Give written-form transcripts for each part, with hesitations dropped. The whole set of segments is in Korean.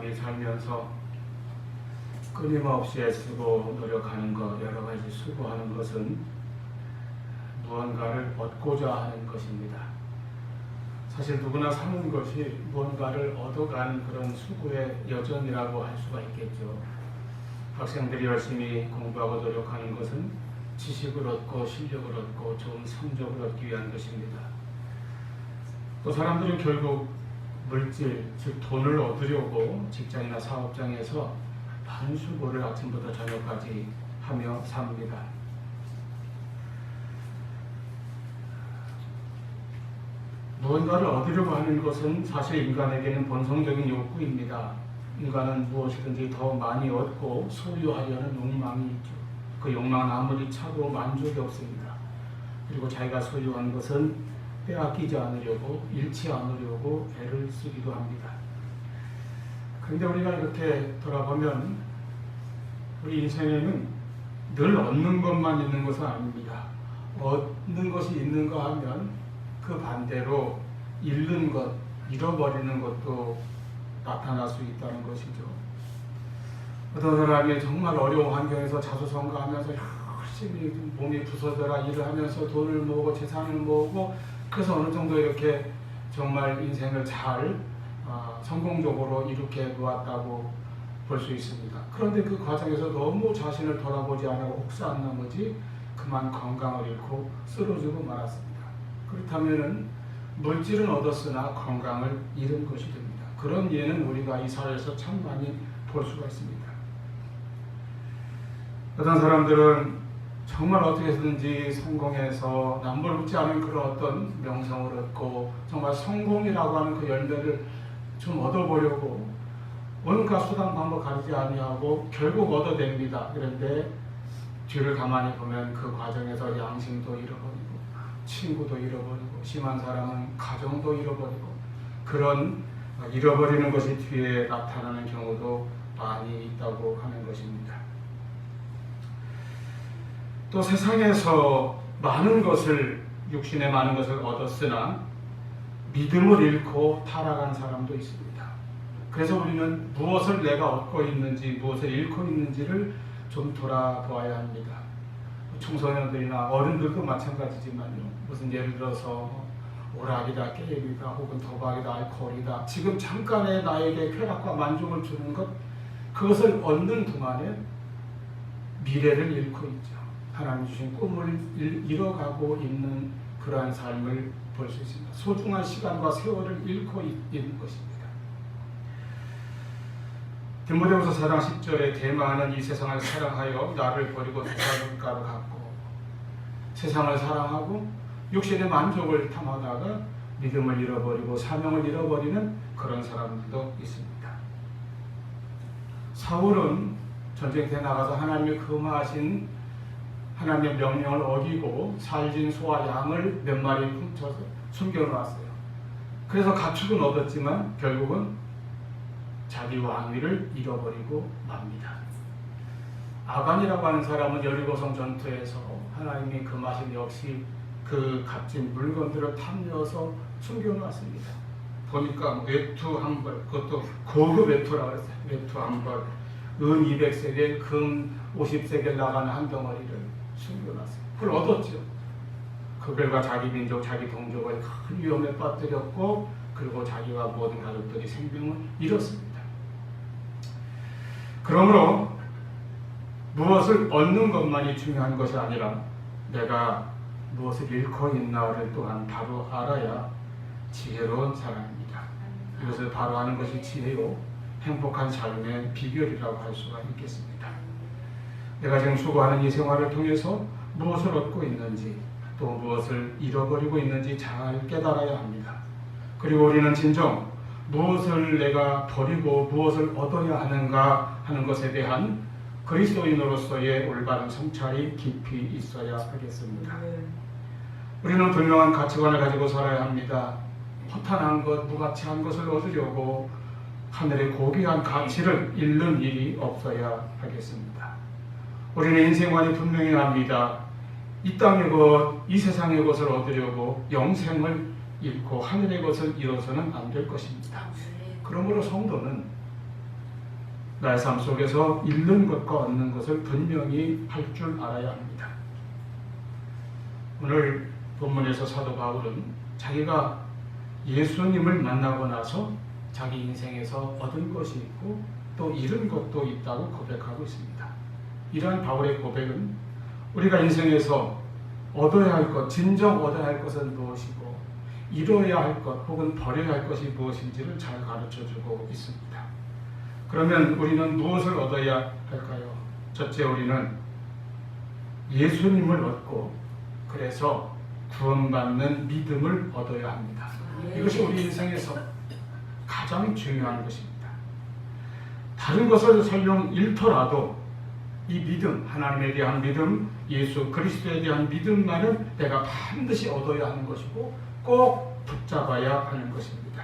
사람이 살면서 끊임없이 애쓰고 노력하는 것, 여러 가지 수고하는 것은 무언가를 얻고자 하는 것입니다. 사실 누구나 사는 것이 무언가를 얻어가는 그런 수고의 여정이라고 할 수가 있겠죠. 학생들이 열심히 공부하고 노력하는 것은 지식을 얻고 실력을 얻고 좋은 성적을 얻기 위한 것입니다. 또 사람들은 결국 물질, 즉 돈을 얻으려고 직장이나 사업장에서 많은 수고를 아침부터 저녁까지 하며 삽니다. 무언가를 얻으려고 하는 것은 사실 인간에게는 본성적인 욕구입니다. 인간은 무엇이든지 더 많이 얻고 소유하려는 욕망이 있죠. 그 욕망은 아무리 차도 만족이 없습니다. 그리고 자기가 소유한 것은 빼앗기지 않으려고, 잃지 않으려고 애를 쓰기도 합니다. 그런데 우리가 이렇게 돌아보면 우리 인생에는 늘 얻는 것만 있는 것은 아닙니다. 얻는 것이 있는가 하면 그 반대로 잃는 것, 잃어버리는 것도 나타날 수 있다는 것이죠. 어떤 사람이 정말 어려운 환경에서 자수성가하면서 열심히 몸이 부서져라 일을 하면서 돈을 모으고 재산을 모으고 그래서 어느 정도 이렇게 정말 인생을 잘 성공적으로 이렇게 놓았다고 볼 수 있습니다. 그런데 그 과정에서 너무 자신을 돌아보지 않고 혹사한 나머지 그만 건강을 잃고 쓰러지고 말았습니다. 그렇다면 물질은 얻었으나 건강을 잃은 것이 됩니다. 그런 예는 우리가 이 사회에서 참 많이 볼 수가 있습니다. 어떤 사람들은 정말 어떻게 해서든지 성공해서 남부럽지 않은 그런 어떤 명성을 얻고 정말 성공이라고 하는 그 열매를 좀 얻어보려고 온갖 수단 방법 가리지 아니하고 결국 얻어냅니다. 그런데 뒤를 가만히 보면 그 과정에서 양심도 잃어버리고 친구도 잃어버리고 심한 사람은 가정도 잃어버리고 그런 잃어버리는 것이 뒤에 나타나는 경우도 많이 있다고 하는 것입니다. 또 세상에서 많은 것을 육신의 많은 것을 얻었으나 믿음을 잃고 타락한 사람도 있습니다. 그래서 우리는 무엇을 내가 얻고 있는지 무엇을 잃고 있는지를 좀 돌아보아야 합니다. 청소년들이나 어른들도 마찬가지지만요. 무슨 예를 들어서 오락이다, 게임이다, 혹은 도박이다, 알코올이다. 지금 잠깐의 나에게 쾌락과 만족을 주는 것, 그것을 얻는 동안에 미래를 잃고 있죠. 하나님 주신 꿈을 잃어가고 있는 그러한 삶을 볼 수 있습니다. 소중한 시간과 세월을 잃고 있는 것입니다. 디모데후서 4장 10절에 대마는 이 세상을 사랑하여 나를 버리고 두사문가로 갔고 세상을 사랑하고 육신의 만족을 탐하다가 믿음을 잃어버리고 사명을 잃어버리는 그런 사람들도 있습니다. 사울은 전쟁터에 나가서 하나님이 금하신 하나님의 명령을 어기고 살진 소와 양을 몇 마리 훔쳐서 숨겨놓았어요. 그래서 가축은 얻었지만 결국은 자기 왕위를 잃어버리고 맙니다. 아간이라고 하는 사람은 여리고성 전투에서 하나님이 금하신 역시 그 값진 물건들을 탐내어서 숨겨놨습니다. 보니까 외투 한 벌, 그것도 고급 외투라고 했어요. 외투 한 벌, 은 200세겔, 금 50세겔 나가는 한 덩어리를 숨겨놨어요. 그걸 얻었죠. 그 결과 자기 민족, 자기 동족을 큰 위험에 빠뜨렸고 그리고 자기와 모든 가족들이 생명을 잃었습니다. 그러므로 무엇을 얻는 것만이 중요한 것이 아니라 내가 무엇을 잃고 있나를 또한 바로 알아야 지혜로운 사람입니다. 이것을 바로 아는 것이 지혜요 행복한 삶의 비결이라고 할 수가 있겠습니다. 내가 지금 수고하는 이 생활을 통해서 무엇을 얻고 있는지 또 무엇을 잃어버리고 있는지 잘 깨달아야 합니다. 그리고 우리는 진정 무엇을 내가 버리고 무엇을 얻어야 하는가 하는 것에 대한 그리스도인으로서의 올바른 성찰이 깊이 있어야 하겠습니다. 우리는 분명한 가치관을 가지고 살아야 합니다. 허탄한 것, 무가치한 것을 얻으려고 하늘의 고귀한 가치를 잃는 일이 없어야 하겠습니다. 우리는 인생관이 분명해야 합니다. 이 땅의 것, 이 세상의 것을 얻으려고 영생을 잃고 하늘의 것을 잃어서는 안 될 것입니다. 그러므로 성도는 나의 삶 속에서 잃는 것과 얻는 것을 분명히 할 줄 알아야 합니다. 오늘 본문에서 사도 바울은 자기가 예수님을 만나고 나서 자기 인생에서 얻은 것이 있고 또 잃은 것도 있다고 고백하고 있습니다. 이러한 바울의 고백은 우리가 인생에서 얻어야 할 것, 진정 얻어야 할 것은 무엇이고 잃어야 할 것 혹은 버려야 할 것이 무엇인지를 잘 가르쳐주고 있습니다. 그러면 우리는 무엇을 얻어야 할까요? 첫째, 우리는 예수님을 얻고 그래서 구원받는 믿음을 얻어야 합니다. 이것이 우리 인생에서 가장 중요한 것입니다. 다른 것을 설령 잃더라도 이 믿음, 하나님에 대한 믿음, 예수 그리스도에 대한 믿음만은 내가 반드시 얻어야 하는 것이고 꼭 붙잡아야 하는 것입니다.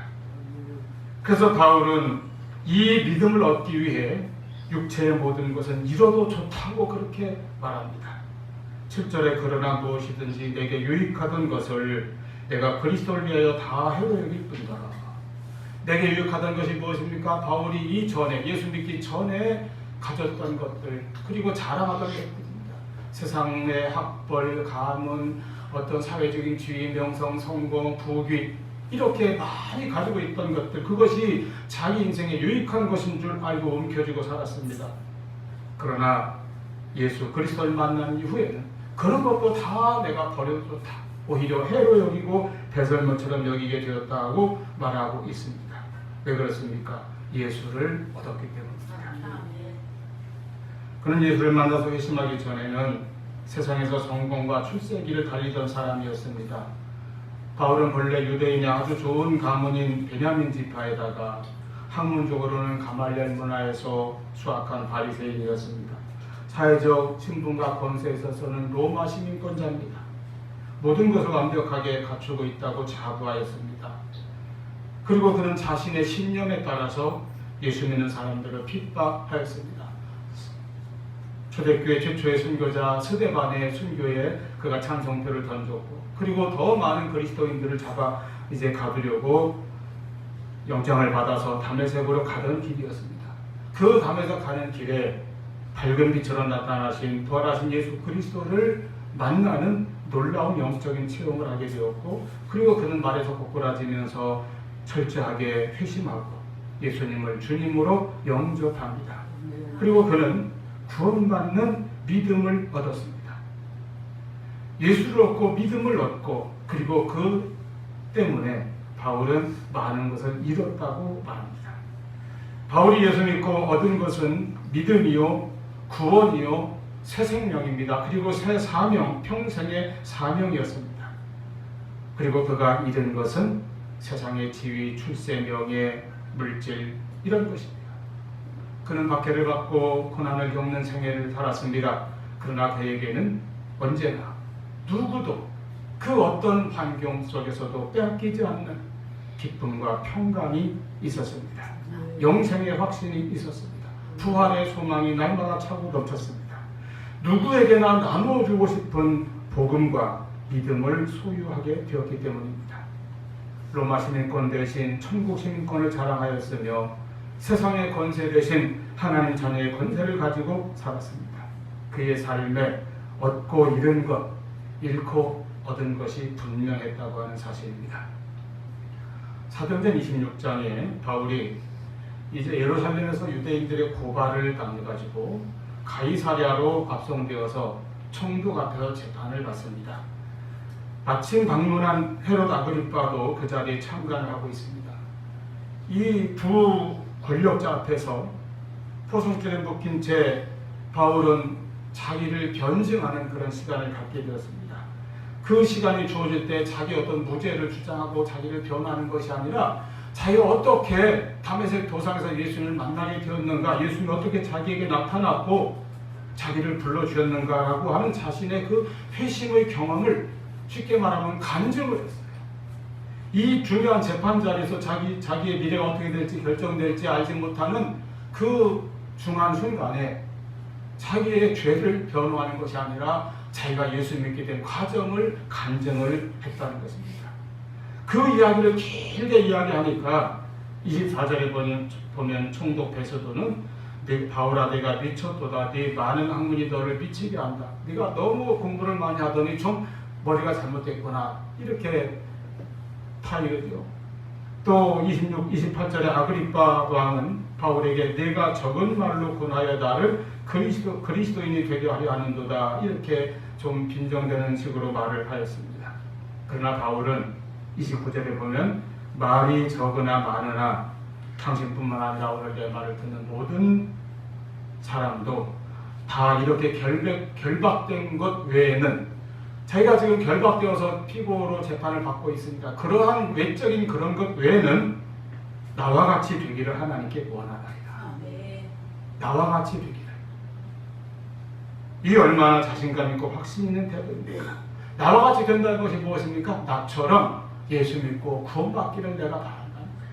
그래서 바울은 이 믿음을 얻기 위해 육체의 모든 것은 잃어도 좋다고 그렇게 말합니다. 7절에 그러나 무엇이든지 내게 유익하던 것을 내가 그리스도를 위하여 다 해로 여길 뿐이다. 내게 유익하던 것이 무엇입니까? 바울이 이전에 예수 믿기 전에 가졌던 것들 그리고 자랑하던 것들입니다. 세상의 학벌, 가문, 어떤 사회적인 지위, 명성, 성공, 부귀 이렇게 많이 가지고 있던 것들 그것이 자기 인생에 유익한 것인 줄 알고 움켜쥐고 살았습니다. 그러나 예수 그리스도를 만난 이후에는 그런 것도 다 내가 버려도 좋다. 오히려 해로 여기고 배설물처럼 여기게 되었다고 말하고 있습니다. 왜 그렇습니까? 예수를 얻었기 때문입니다. 그는 예수를 만나서 회심하기 전에는 세상에서 성공과 출세기를 달리던 사람이었습니다. 바울은 본래 유대인의 아주 좋은 가문인 베냐민 지파에다가 학문적으로는 가말리엘 문화에서 수학한 바리새인이었습니다. 사회적 신분과 권세에 있어서는 로마 시민권자입니다. 모든 것을 완벽하게 갖추고 있다고 자부하였습니다. 그리고 그는 자신의 신념에 따라서 예수 믿는 사람들을 핍박하였습니다. 초대교회 최초의 순교자 스데반의 순교에 그가 찬성표를 던졌고 그리고 더 많은 그리스도인들을 잡아 이제 가두려고 영장을 받아서 다메섹으로 가던 길이었습니다. 그 다메섹 가는 길에 밝은 빛처럼 나타나신 부활하신 예수 그리스도를 만나는 놀라운 영적인 체험을 하게 되었고 그리고 그는 말에서 꼬꾸라지면서 철저하게 회심하고 예수님을 주님으로 영접합니다. 그리고 그는 구원받는 믿음을 얻었습니다. 예수를 얻고 믿음을 얻고 그리고 그 때문에 바울은 많은 것을 잃었다고 말합니다. 바울이 예수 믿고 얻은 것은 믿음이요 구원이요 새 생명입니다. 그리고 새 사명, 평생의 사명이었습니다. 그리고 그가 잃은 것은 세상의 지위, 출세, 명예, 물질 이런 것입니다. 그는 박해를 받고 고난을 겪는 생애를 살았습니다. 그러나 그에게는 언제나 누구도 그 어떤 환경 속에서도 빼앗기지 않는 기쁨과 평강이 있었습니다. 영생의 확신이 있었습니다. 부활의 소망이 날마다 차고 넘쳤습니다. 누구에게나 나눠주고 싶은 복음과 믿음을 소유하게 되었기 때문입니다. 로마 시민권 대신 천국 시민권을 자랑하였으며 세상의 권세 대신 하나님 자녀의 권세를 가지고 살았습니다. 그의 삶에 얻고 잃은 것, 잃고 얻은 것이 분명했다고 하는 사실입니다. 사도행전 26장에 바울이 이제 예루살렘에서 유대인들의 고발을 당해가지고 가이사랴로 압송되어서 총독 앞에서 재판을 받습니다. 마침 방문한 헤롯 아그리빠도 그 자리에 참관을 하고 있습니다. 이 두 권력자 앞에서 포승줄에 묶인 채 바울은 자기를 변증하는 그런 시간을 갖게 되었습니다. 그 시간이 주어질 때 자기 어떤 무죄를 주장하고 자기를 변호하는 것이 아니라 자기가 어떻게 다메섹 도상에서 예수님을 만나게 되었는가, 예수님이 어떻게 자기에게 나타났고 자기를 불러주셨는가라고 하는 자신의 그 회심의 경험을 쉽게 말하면 간증을 했어요. 이 중요한 재판 자리에서 자기의 미래가 어떻게 될지 결정될지 알지 못하는 그 중한 순간에 자기의 죄를 변호하는 것이 아니라 자기가 예수 믿게 된 과정을 간증을 했다는 것입니다. 그 이야기를 길게 이야기하니까 24절에 보면 총독 베서도는 바울아 내가 미쳤도다. 네 많은 학문이 너를 미치게 한다. 네가 너무 공부를 많이 하더니 좀 머리가 잘못됐구나. 이렇게 타이르죠. 또 28절에 아그리빠 왕은 바울에게 내가 적은 말로 권하여 나를 그리스도인이 되게 하려 하는도다. 이렇게 좀 빈정되는 식으로 말을 하였습니다. 그러나 바울은 29절에 보면 말이 적으나 많으나 당신뿐만 아니라 오늘 내 말을 듣는 모든 사람도 다 이렇게 결박된 것 외에는 자기가 지금 결박되어서 피고로 재판을 받고 있습니다. 그러한 외적인 그런 것 외에는 나와 같이 되기를 하나님께 원하나이다. 나와 같이 되기를. 이 얼마나 자신감 있고 확신 있는 태도입니까? 나와 같이 된다는 것이 무엇입니까? 나처럼 예수 믿고 구원받기를 내가 바란다는 거예요.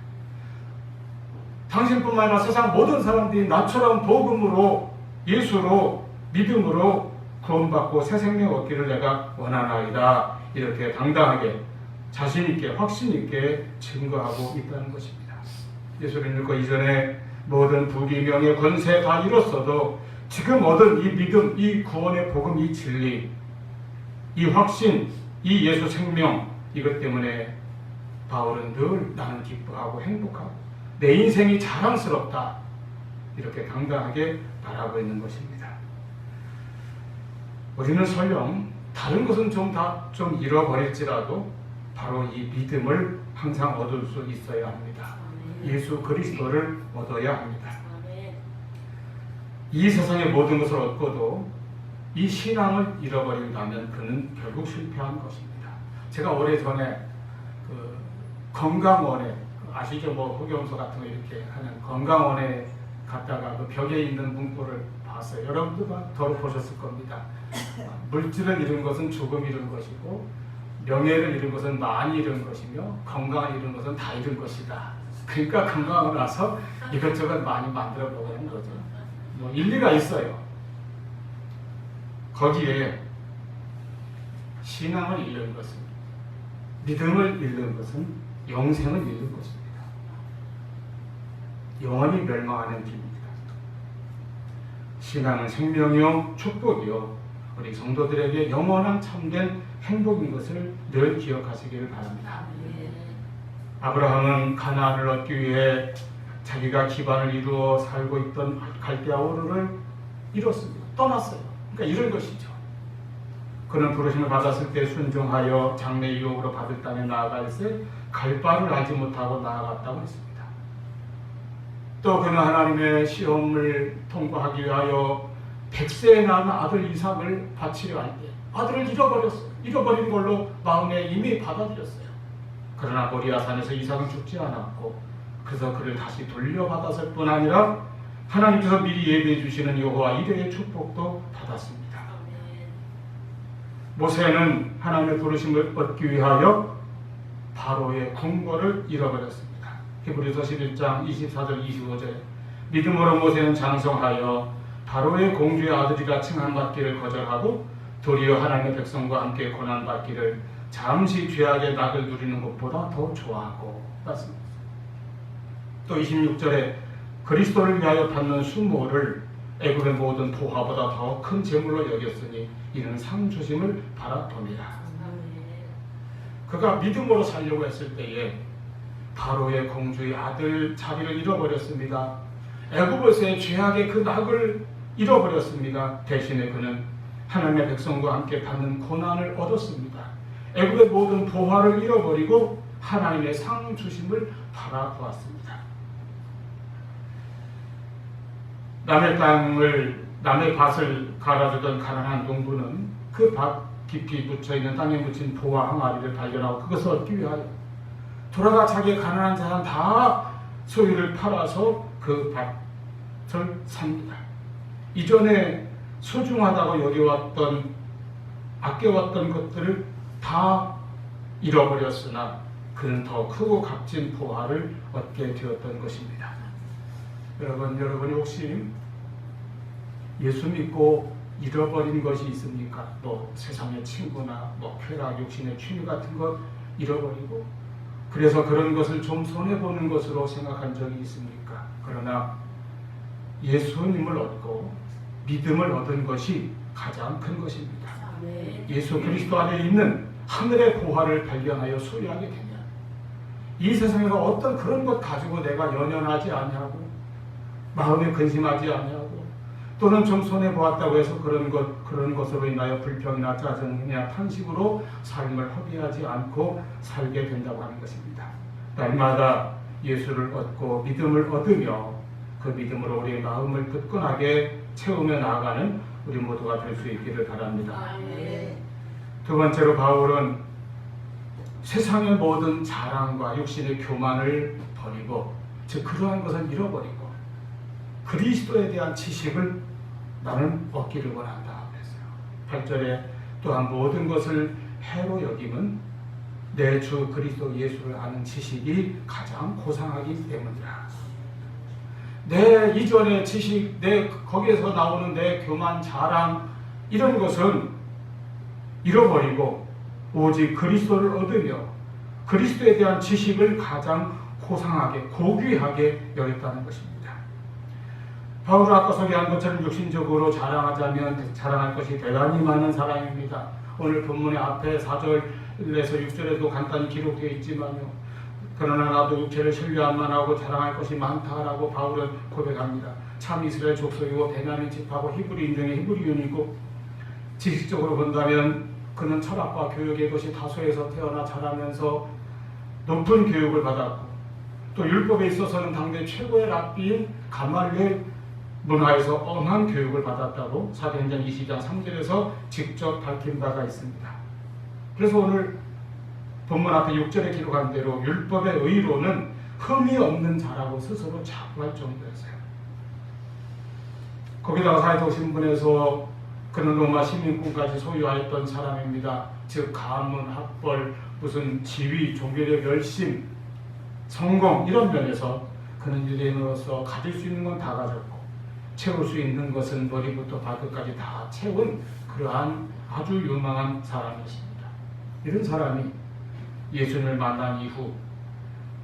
당신뿐만 아니라 세상 모든 사람들이 나처럼 복음으로 예수로 믿음으로 구원받고 새 생명 얻기를 내가 원하나이다. 이렇게 당당하게 자신있게 확신있게 증거하고 있다는 것입니다. 예수를 믿고 이전에 모든 부귀 명예 권세 다 이뤘어도 지금 얻은 이 믿음, 이 구원의 복음, 이 진리, 이 확신, 이 예수 생명, 이것 때문에 바울은 늘 나는 기뻐하고 행복하고 내 인생이 자랑스럽다. 이렇게 당당하게 말하고 있는 것입니다. 우리는 설령 다른 것은 좀 잃어버릴지라도 바로 이 믿음을 항상 얻을 수 있어야 합니다. 예수 그리스도를 얻어야 합니다. 이 세상의 모든 것을 얻고도 이 신앙을 잃어버린다면 그는 결국 실패한 것입니다. 제가 오래전에 건강원에 아시죠? 흑염소 같은 거 이렇게 하는 건강원에 갔다가 그 벽에 있는 문구를 봤어요. 여러분도 들어보셨을 겁니다. 물질을 잃은 것은 죽음 잃은 것이고 명예를 잃은 것은 많이 잃은 것이며 건강을 잃은 것은 다 잃은 것이다. 그러니까 건강을 나서 이것저것 많이 만들어 보는 거죠. 일리가 있어요. 거기에 신앙을 잃는 것은, 믿음을 잃는 것은 영생을 잃는 것입니다. 영원히 멸망하는 길입니다. 신앙은 생명이요 축복이요 우리 성도들에게 영원한 참된 행복인 것을 늘 기억하시기를 바랍니다. 아브라함은 가나안을 얻기 위해 자기가 기반을 이루어 살고 있던 갈대아 우르를 잃었습니다. 떠났어요. 그러니까 이런 것이죠. 그는 부르심을 받았을 때 순종하여 장래 유업으로 받을 땅에 나아갈새 갈 바를 알지 못하고 나아갔다고 했습니다. 또 그는 하나님의 시험을 통과하기 위하여 100세에 낳은 아들 이삭을 바치려 할 때 아들을 잃어버렸어요. 잃어버린 걸로 마음에 이미 받아들였어요. 그러나 모리아산에서 이삭은 죽지 않았고 그래서 그를 다시 돌려받았을 뿐 아니라 하나님께서 미리 예비해 주시는 여호와 이레의 축복도 받았습니다. 모세는 하나님의 부르심을 얻기 위하여 바로의 궁궐을 잃어버렸습니다. 히브리서 11장 24절 25절 믿음으로 모세는 장성하여 바로의 공주의 아들이라 칭함받기를 거절하고 도리어 하나님의 백성과 함께 고난받기를 잠시 죄악의 낙을 누리는 것보다 더 좋아하고 맞습니다. 또 26절에 그리스도를 위하여 받는 수모를 애굽의 모든 보화보다 더 큰 재물로 여겼으니 이는 상 주심을 바라봅니다. 그가 믿음으로 살려고 했을 때에 바로의 공주의 아들 자리를 잃어버렸습니다. 애굽에서의 죄악의 그 낙을 잃어버렸습니다. 대신에 그는 하나님의 백성과 함께 받는 고난을 얻었습니다. 애굽의 모든 보화를 잃어버리고 하나님의 상 주심을 바라보았습니다. 남의 밭을 갈아주던 가난한 농부는 그 밭 깊이 묻혀있는 땅에 묻힌 보화 항아리를 발견하고 그것을 얻기 위하여 돌아가 자기의 가난한 자산 다 소유를 팔아서 그 밭을 삽니다. 이전에 소중하다고 여겨왔던 아껴왔던 것들을 다 잃어버렸으나 그는 더 크고 값진 보화를 얻게 되었던 것입니다. 여러분이 혹시 예수 믿고 잃어버린 것이 있습니까? 세상의 친구나 쾌락, 욕심의 취미 같은 것 잃어버리고 그래서 그런 것을 좀 손해보는 것으로 생각한 적이 있습니까? 그러나 예수님을 얻고 믿음을 얻은 것이 가장 큰 것입니다. 예수 그리스도 안에 있는 하늘의 보화를 발견하여 소유하게 되면 이 세상에서 어떤 그런 것 가지고 내가 연연하지 아니하고 마음에 근심하지 아니하고 또는 좀 손해 보았다고 해서 그런 것으로 인하여 불평이나 짜증이나 탄식으로 삶을 허비하지 않고 살게 된다고 하는 것입니다. 날마다 예수를 얻고 믿음을 얻으며 그 믿음으로 우리의 마음을 굳건하게 채우며 나아가는 우리 모두가 될 수 있기를 바랍니다. 두 번째로 바울은 세상의 모든 자랑과 육신의 교만을 버리고 즉 그러한 것을 잃어버리고 그리스도에 대한 지식을 나는 얻기를 원한다 했어요. 8절에 또한 모든 것을 해로 여김은 내 주 그리스도 예수를 아는 지식이 가장 고상하기 때문이라. 내 이전의 지식, 거기에서 나오는 내 교만, 자랑 이런 것은 잃어버리고 오직 그리스도를 얻으며 그리스도에 대한 지식을 가장 고상하게, 고귀하게 여겼다는 것입니다. 바울은 아까 소개한 것처럼 육신적으로 자랑하자면 자랑할 것이 대단히 많은 사람입니다. 오늘 본문의 앞에 4절에서 6절에도 간단히 기록되어 있지만요. 그러나 나도 육체를 신뢰함만 하고 자랑할 것이 많다라고 바울은 고백합니다. 참 이스라엘 족속이고 베냐민 집하고 히브리인 중에 히브리인이고 지식적으로 본다면 그는 철학과 교육의 것이 다소에서 태어나 자라면서 높은 교육을 받았고 또 율법에 있어서는 당대 최고의 랍비인 가말리엘 문화에서 엄한 교육을 받았다고 사도행전 20장 3절에서 직접 밝힌 바가 있습니다. 그래서 오늘 본문 앞에 6절에 기록한 대로 율법의 의로는 흠이 없는 자라고 스스로 자부할 정도였어요. 거기다가 사도신문에서 그는 로마 시민권까지 소유하였던 사람입니다. 즉 가문, 학벌, 무슨 지위, 종교적 열심, 성공 이런 면에서 그는 유대인으로서 가질 수 있는 건 다 가졌고 채울 수 있는 것은 머리부터 발끝까지 다 채운 그러한 아주 유망한 사람이십니다. 이런 사람이 예수님을 만난 이후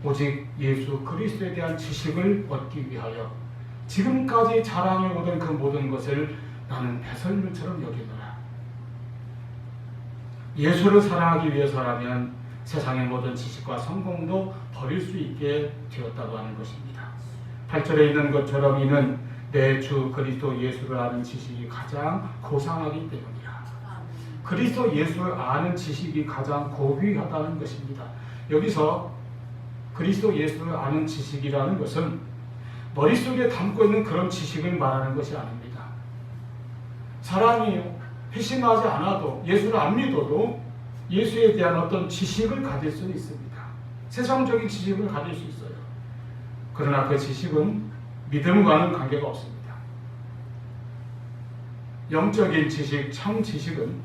오직 예수 그리스도에 대한 지식을 얻기 위하여 지금까지 자랑해 오던 그 모든 것을 나는 배설물처럼 여기노라. 예수를 사랑하기 위해서라면 세상의 모든 지식과 성공도 버릴 수 있게 되었다고 하는 것입니다. 8절에 있는 것처럼 이는 내 주 그리스도 예수를 아는 지식이 가장 고상하기 때문이라. 그리스도 예수를 아는 지식이 가장 고귀하다는 것입니다. 여기서 그리스도 예수를 아는 지식이라는 것은 머릿속에 담고 있는 그런 지식을 말하는 것이 아닙니다. 사람이 회심하지 않아도 예수를 안 믿어도 예수에 대한 어떤 지식을 가질 수는 있습니다. 세상적인 지식을 가질 수 있어요. 그러나 그 지식은 믿음과는 관계가 없습니다. 영적인 지식, 참 지식은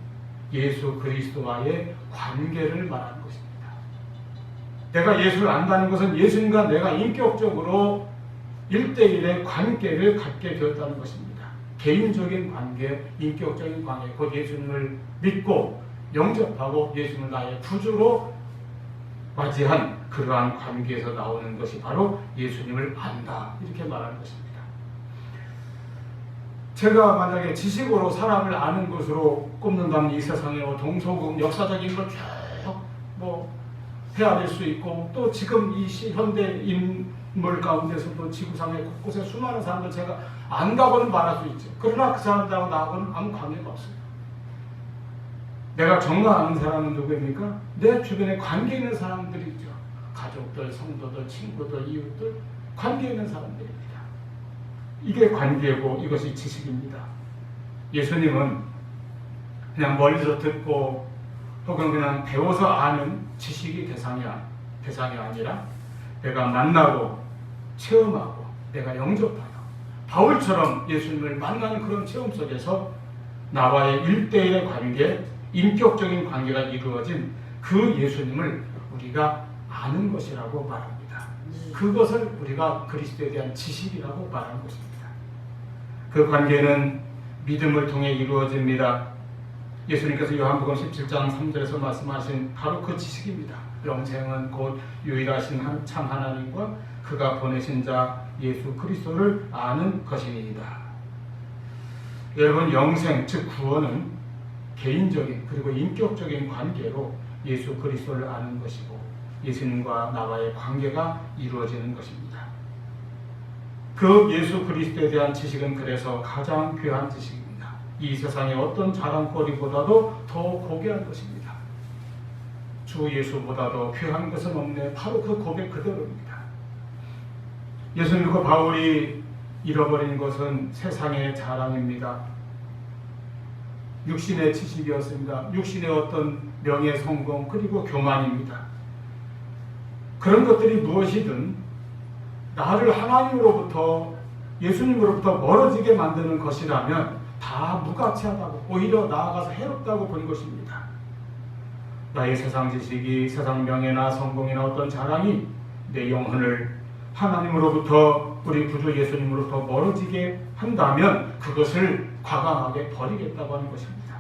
예수 그리스도와의 관계를 말하는 것입니다. 내가 예수를 안다는 것은 예수님과 내가 인격적으로 1대1의 관계를 갖게 되었다는 것입니다. 개인적인 관계, 인격적인 관계, 곧 예수님을 믿고 영접하고 예수님을 나의 구주로 맞이한 그러한 관계에서 나오는 것이 바로 예수님을 안다 이렇게 말하는 것입니다. 제가 만약에 지식으로 사람을 아는 것으로 꼽는다면 이 세상의 동서고 역사적인 걸 쭉 헤아릴 수 있고 또 지금 이 현대 인물 가운데서도 지구상의 곳곳에 수많은 사람들 제가 안다고는 말할 수 있죠. 그러나 그 사람들하고 나하고는 아무 관계가 없어요. 내가 정말 아는 사람은 누구입니까? 내 주변에 관계 있는 사람들이 있죠. 가족들, 성도들, 친구들, 이웃들, 관계 있는 사람들입니다. 이게 관계고 이것이 지식입니다. 예수님은 그냥 멀리서 듣고 혹은 그냥 배워서 아는 지식이 대상이 아니라 내가 만나고 체험하고 내가 영접하고 바울처럼 예수님을 만나는 그런 체험 속에서 나와의 1대1의 관계, 인격적인 관계가 이루어진 그 예수님을 우리가 아는 것이라고 말합니다. 그것을 우리가 그리스도에 대한 지식이라고 말하는 것입니다. 그 관계는 믿음을 통해 이루어집니다. 예수님께서 요한복음 17장 3절에서 말씀하신 바로 그 지식입니다. 영생은 곧 유일하신 참 하나님과 그가 보내신 자 예수 그리스도를 아는 것입니다. 여러분, 영생 즉 구원은 개인적인 그리고 인격적인 관계로 예수 그리스도를 아는 것이고 예수님과 나와의 관계가 이루어지는 것입니다. 그 예수 그리스도에 대한 지식은 그래서 가장 귀한 지식입니다. 이 세상의 어떤 자랑거리보다도 더 고귀한 것입니다. 주 예수보다도 귀한 것은 없네. 바로 그 고백 그대로입니다. 예수 믿고 바울이 잃어버린 것은 세상의 자랑입니다. 육신의 지식이었습니다. 육신의 어떤 명예, 성공, 그리고 교만입니다. 그런 것들이 무엇이든 나를 하나님으로부터, 예수님으로부터 멀어지게 만드는 것이라면 다 무가치하다고, 오히려 나아가서 해롭다고 본 것입니다. 나의 세상 지식이, 세상 명예나 성공이나 어떤 자랑이 내 영혼을 하나님으로부터, 우리 구주 예수님으로부터 멀어지게 한다면 그것을 과감하게 버리겠다고 하는 것입니다.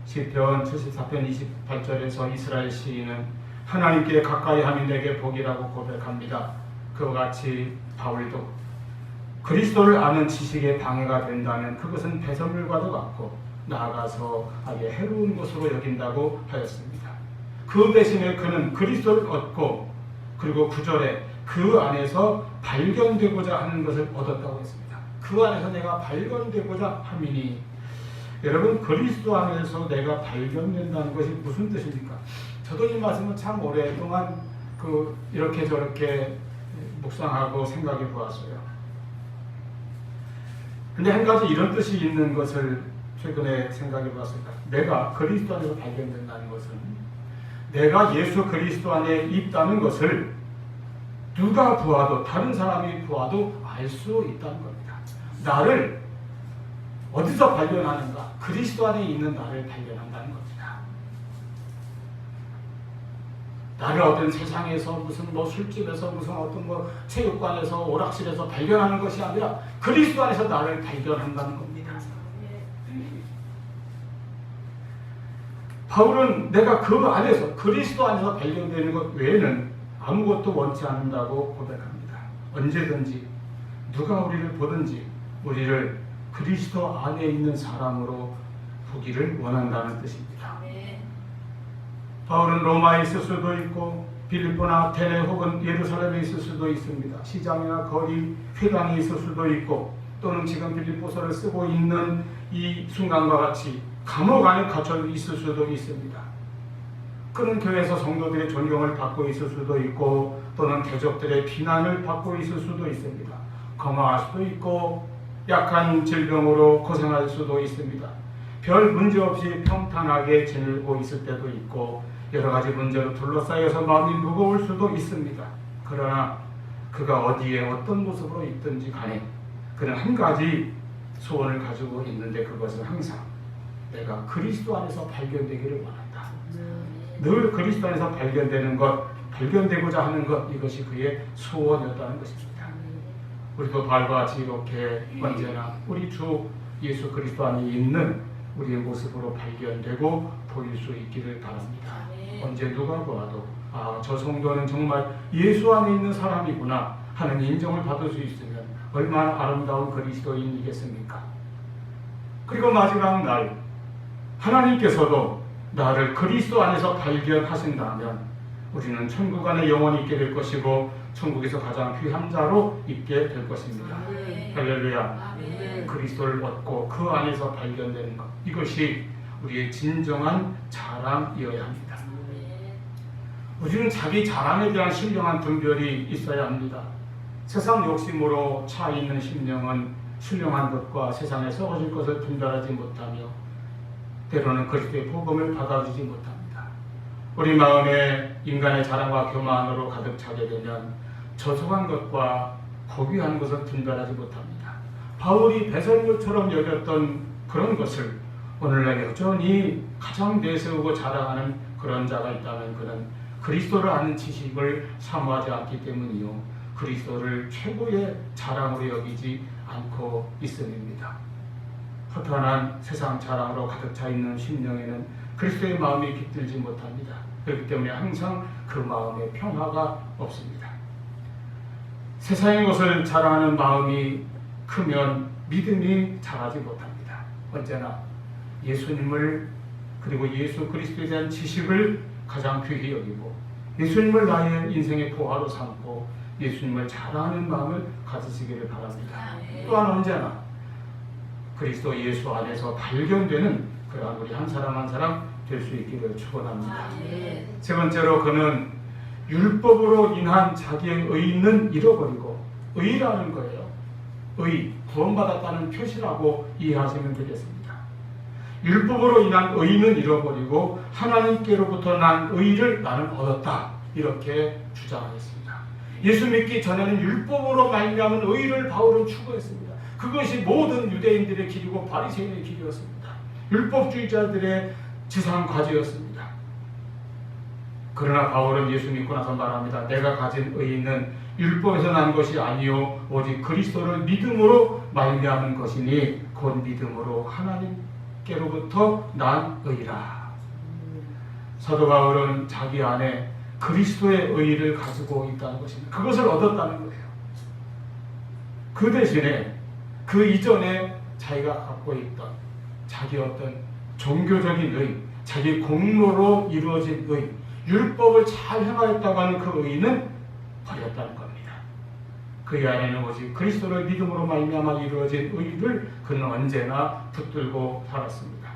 시편 74편 28절에서 이스라엘 시인은 하나님께 가까이 함이 내게 복이라고 고백합니다. 그와 같이 바울도 그리스도를 아는 지식에 방해가 된다면 그것은 배설물과도 같고 나아가서 아예 해로운 것으로 여긴다고 하였습니다. 그 대신에 그는 그리스도를 얻고 그리고 9절에 그 안에서 발견되고자 하는 것을 얻었다고 했습니다. 그 안에서 내가 발견되고자 함이니, 여러분, 그리스도 안에서 내가 발견된다는 것이 무슨 뜻입니까? 저도 이 말씀을 참 오랫동안 이렇게 저렇게 묵상하고 생각해 보았어요. 근데 한 가지 이런 뜻이 있는 것을 최근에 생각해 보았습니다. 내가 그리스도 안에서 발견된다는 것은 내가 예수 그리스도 안에 있다는 것을 누가 보아도, 다른 사람이 보아도 알 수 있다는 겁니다. 나를 어디서 발견하는가? 그리스도 안에 있는 나를 발견한다는 겁니다. 나를 어떤 세상에서 무슨 술집에서 무슨 어떤 체육관에서 오락실에서 발견하는 것이 아니라 그리스도 안에서 나를 발견한다는 겁니다. 바울은 내가 그 안에서, 그리스도 안에서 발견되는 것 외에는 아무것도 원치 않는다고 고백합니다. 언제든지 누가 우리를 보든지 우리를 그리스도 안에 있는 사람으로 보기를 원한다는 뜻입니다. 바울은 로마에 있을 수도 있고 빌립보나 아테네 혹은 예루살렘에 있을 수도 있습니다. 시장이나 거리, 회당에 있을 수도 있고 또는 지금 빌립보서를 쓰고 있는 이 순간과 같이 감옥 안에 갇혀 있을 수도 있습니다. 그는 교회에서 성도들의 존경을 받고 있을 수도 있고 또는 대적들의 비난을 받고 있을 수도 있습니다. 거망할 수도 있고 약한 질병으로 고생할 수도 있습니다. 별 문제 없이 평탄하게 지내고 있을 때도 있고 여러 가지 문제로 둘러싸여서 마음이 무거울 수도 있습니다. 그러나 그가 어디에 어떤 모습으로 있든지 간에 그는 한 가지 소원을 가지고 있는데 그것은 항상 내가 그리스도 안에서 발견되기를 원한다. 늘 그리스도 안에서 발견되는 것, 발견되고자 하는 것, 이것이 그의 소원이었다는 것입니다. 우리도 바울과 같이 이렇게 언제나 우리 주 예수 그리스도 안에 있는 우리의 모습으로 발견되고 보일 수 있기를 바랍니다. 언제 누가 보아도 저 성도는 정말 예수 안에 있는 사람이구나 하는 인정을 받을 수 있으면 얼마나 아름다운 그리스도인이겠습니까? 그리고 마지막 날 하나님께서도 나를 그리스도 안에서 발견하신다면 우리는 천국 안에 영원히 있게 될 것이고 천국에서 가장 귀한 자로 있게 될 것입니다. 할렐루야. 그리스도를 얻고 그 안에서 발견되는 것, 이것이 우리의 진정한 자랑이어야 합니다. 우리는 자기 자랑에 대한 신령한 분별이 있어야 합니다. 세상 욕심으로 차 있는 심령은 신령한 것과 세상에 썩어질 것을 분별하지 못하며 때로는 그리스도의 복음을 받아주지 못합니다. 우리 마음에 인간의 자랑과 교만으로 가득 차게 되면 저속한 것과 고귀한 것을 분별하지 못합니다. 바울이 배설물처럼 여겼던 그런 것을 오늘날 여전히 가장 내세우고 자랑하는 그런 자가 있다면 그는 그리스도를 아는 지식을 사모하지 않기 때문이요, 그리스도를 최고의 자랑으로 여기지 않고 있음입니다. 허탄한 세상 자랑으로 가득 차 있는 심령에는 그리스도의 마음이 깃들지 못합니다. 그렇기 때문에 항상 그 마음에 평화가 없습니다. 세상의 것을 자랑하는 마음이 크면 믿음이 자라지 못합니다. 언제나 예수님을 그리고 예수 그리스도에 대한 지식을 가장 귀히 여기고 예수님을 나의 인생의 보화로 삼고 예수님을 자랑하는 마음을 가지시기를 바랍니다. 또한 언제나 그리스도 예수 안에서 발견되는 그러한 우리 한 사람 한 사람 될 수 있기를 축원합니다. 세 번째로 그는 율법으로 인한 자기의 의는 잃어버리고, 의라는 거예요. 의, 구원받았다는 표시라고 이해하시면 되겠습니다. 율법으로 인한 의는 잃어버리고 하나님께로부터 난 의를 나는 얻었다, 이렇게 주장하였습니다. 예수 믿기 전에는 율법으로 말미암은 의를 바울은 추구했습니다. 그것이 모든 유대인들의 길이고 바리새인의 길이었습니다. 율법주의자들의 지상 과제였습니다. 그러나 바울은 예수 믿고 나서 말합니다. 내가 가진 의는 율법에서 난 것이 아니요 오직 그리스도를 믿음으로 말미암은 것이니 곧 믿음으로 하나님께로부터 난 의라. 사도 바울은 자기 안에 그리스도의 의를 가지고 있다는 것입니다. 그것을 얻었다는 거예요. 그 대신에 그 이전에 자기가 갖고 있던 자기 어떤 종교적인 의, 자기 공로로 이루어진 의, 율법을 잘 행하였다고 하는 그 의는 버렸다는 겁니다. 그 안에는 오직 그리스도를 믿음으로 말미암아 이루어진 의를 그는 언제나 붙들고 살았습니다.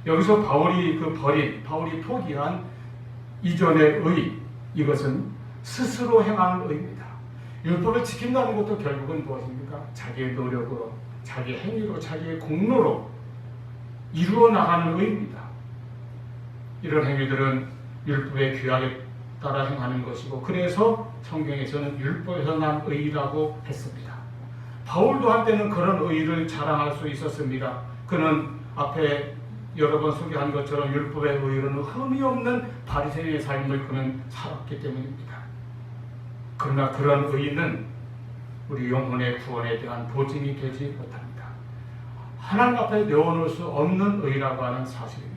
여기서 바울이 바울이 포기한 이전의 의, 이것은 스스로 행하는 의입니다. 율법을 지킨다는 것도 결국은 무엇입니까? 자기의 노력으로, 자기의 행위로, 자기의 공로로 이루어 나가는 의입니다. 이런 행위들은 율법의 규약에 따라 행하는 것이고, 그래서 성경에서는 율법에서 난 의라고 했습니다. 바울도 한때는 그런 의를 자랑할 수 있었습니다. 그는 앞에 여러 번 소개한 것처럼 율법의 의로는 흠이 없는 바리새인의 삶을 그는 살았기 때문입니다. 그러나 그런 의는 우리 영혼의 구원에 대한 보증이 되지 못합니다. 하나님 앞에 내어놓을 수 없는 의라고 하는 사실입니다.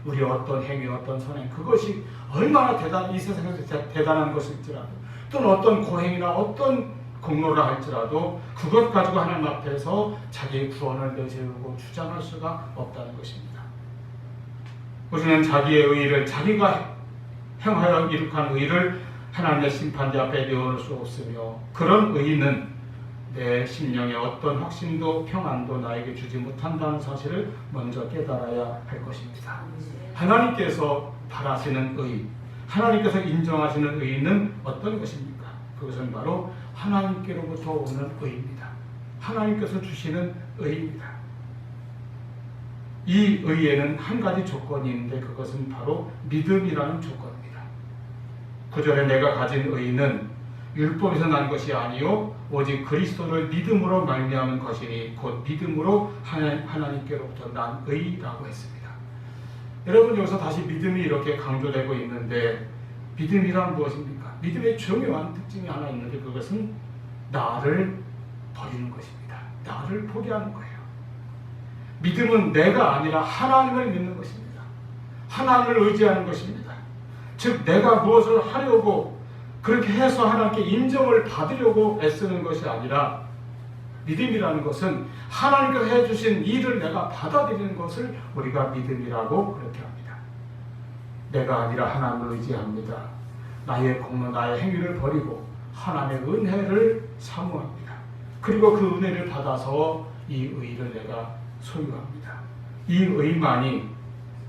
우리 어떤 행위, 어떤 선행, 그것이 얼마나 이 세상에서 대단한 것일지라도, 또는 어떤 고행이나 어떤 공로라 할지라도 그것 가지고 하나님 앞에서 자기의 구원을 내세우고 주장할 수가 없다는 것입니다. 우리는 자기의 의를, 자기가 행하여 이룩한 의를 하나님의 심판대 앞에 내어놓을 수 없으며, 그런 의는 내 심령에 어떤 확신도 평안도 나에게 주지 못한다는 사실을 먼저 깨달아야 할 것입니다. 하나님께서 바라시는 의, 하나님께서 인정하시는 의는 어떤 것입니까? 그것은 바로 하나님께로부터 오는 의입니다. 하나님께서 주시는 의입니다. 이 의에는 한 가지 조건이 있는데 그것은 바로 믿음이라는 조건입니다. 9절에 내가 가진 의는 율법에서 난 것이 아니요 오직 그리스도를 믿음으로 말미암은 것이니 곧 믿음으로 하나님께로부터 난 의라고 했습니다. 여러분, 여기서 다시 믿음이 이렇게 강조되고 있는데, 믿음이란 무엇입니까? 믿음의 중요한 특징이 하나 있는데 그것은 나를 버리는 것입니다. 나를 포기하는 거예요. 믿음은 내가 아니라 하나님을 믿는 것입니다. 하나님을 의지하는 것입니다. 즉 내가 무엇을 하려고 그렇게 해서 하나님께 인정을 받으려고 애쓰는 것이 아니라, 믿음이라는 것은 하나님께서 해주신 일을 내가 받아들이는 것을 우리가 믿음이라고 그렇게 합니다. 내가 아니라 하나님을 의지합니다. 나의 공로, 나의 행위를 버리고 하나님의 은혜를 사모합니다. 그리고 그 은혜를 받아서 이 의를 내가 소유합니다. 이 의만이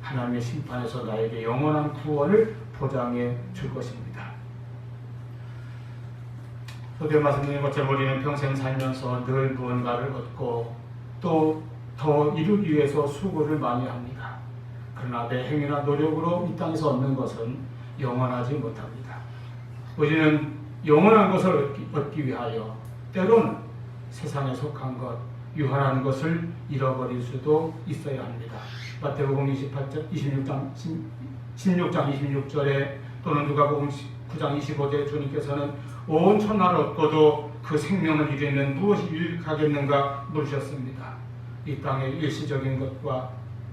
하나님의 심판에서 나에게 영원한 구원을 보장해 줄 것입니다. 소개 말씀드린 것처럼 우리는 평생 살면서 늘 무언가를 얻고 또 더 이루기 위해서 수고를 많이 합니다. 그러나 내 행위나 노력으로 이 땅에서 얻는 것은 영원하지 못합니다. 우리는 영원한 것을 얻기 위하여 때로는 세상에 속한 것, 유한한 것을 잃어버릴 수도 있어야 합니다. 마태복음 16장 26절에 또는 누가복음 9장 25절에 주님께서는 온 천하를 얻고도 그 생명을 잃으면 무엇이 유익하겠는가 물으셨습니다. 이 땅의 일시적인 것과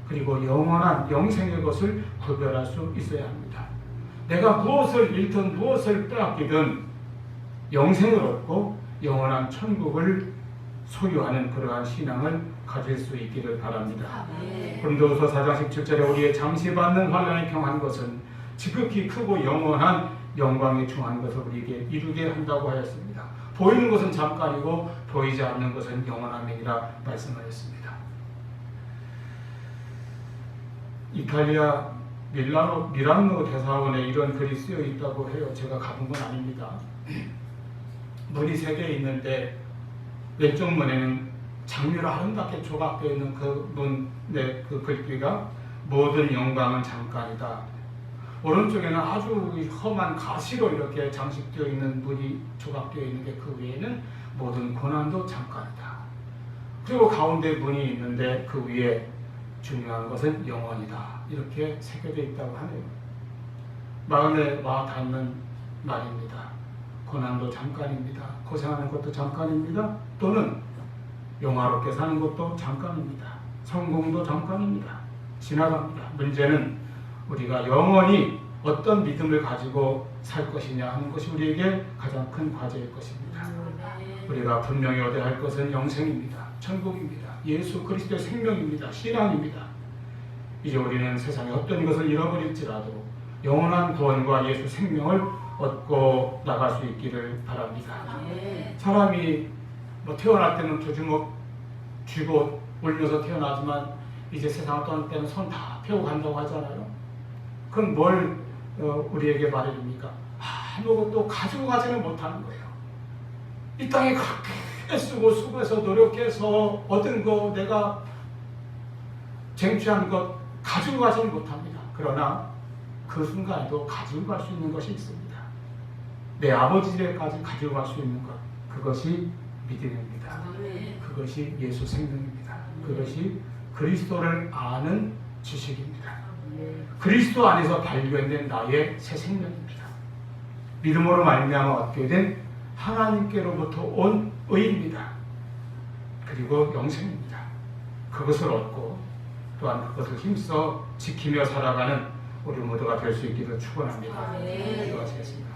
그리고 영원한 영생의 것을 구별할 수 있어야 합니다. 내가 무엇을 잃든 무엇을 빼앗기든 영생을 얻고 영원한 천국을 소유하는 그러한 신앙을 가질 수 있기를 바랍니다. 고린도후서 4장 17절에 우리의 잠시 받는 환난에 경한 것은 지극히 크고 영원한 영광에 중한 것을 우리에게 이루게 한다고 하였습니다. 보이는 것은 잠깐이고 보이지 않는 것은 영원함이라 말씀하였습니다. 이탈리아 밀라노 대사원에 이런 글이 쓰여 있다고 해요. 제가 가본 건 아닙니다. 문이 3개 있는데 왼쪽 문에는 장미로 아름답게 조각되어 있는 그 문의 그 글귀가 모든 영광은 잠깐이다. 오른쪽에는 아주 험한 가시로 이렇게 장식되어 있는 문이 조각되어 있는 게 그 위에는 모든 고난도 잠깐이다. 그리고 가운데 문이 있는데 그 위에 중요한 것은 영원이다. 이렇게 새겨져 있다고 하네요. 마음에 와 닿는 말입니다. 고난도 잠깐입니다. 고생하는 것도 잠깐입니다. 또는 영화롭게 사는 것도 잠깐입니다. 성공도 잠깐입니다. 지나갑니다. 문제는 우리가 영원히 어떤 믿음을 가지고 살 것이냐 하는 것이 우리에게 가장 큰 과제일 것입니다. 우리가 분명히 얻어야 할 것은 영생입니다. 천국입니다. 예수 그리스도의 생명입니다. 신앙입니다. 이제 우리는 세상의 어떤 것을 잃어버릴지라도 영원한 구원과 예수 생명을 얻고 나갈 수 있기를 바랍니다. 사람이 태어날 때는 2주먹 쥐고 울면서 태어나지만 이제 세상을 떠날 때는 손 다 펴고 간다고 하잖아요. 그럼 뭘 우리에게 말해줍니까? 아무것도 가지고 가지는 못하는 거예요. 이 땅에 그렇게 애쓰고 수고해서 노력해서 얻은 거, 내가 쟁취한 것 가지고 가지는 못합니다. 그러나 그 순간에도 가지고 갈 수 있는 것이 있습니다. 내 아버지 집에까지 가지고 갈 수 있는 것, 그것이 믿음입니다. 그것이 예수 생명입니다. 그것이 그리스도를 아는 지식입니다. 그리스도 안에서 발견된 나의 새 생명입니다. 믿음으로 말미암아 얻게 된 하나님께로부터 온 의입니다. 그리고 영생입니다. 그것을 얻고 또한 그것을 힘써 지키며 살아가는 우리 모두가 될 수 있기를 축원합니다. 기도하시겠습니다.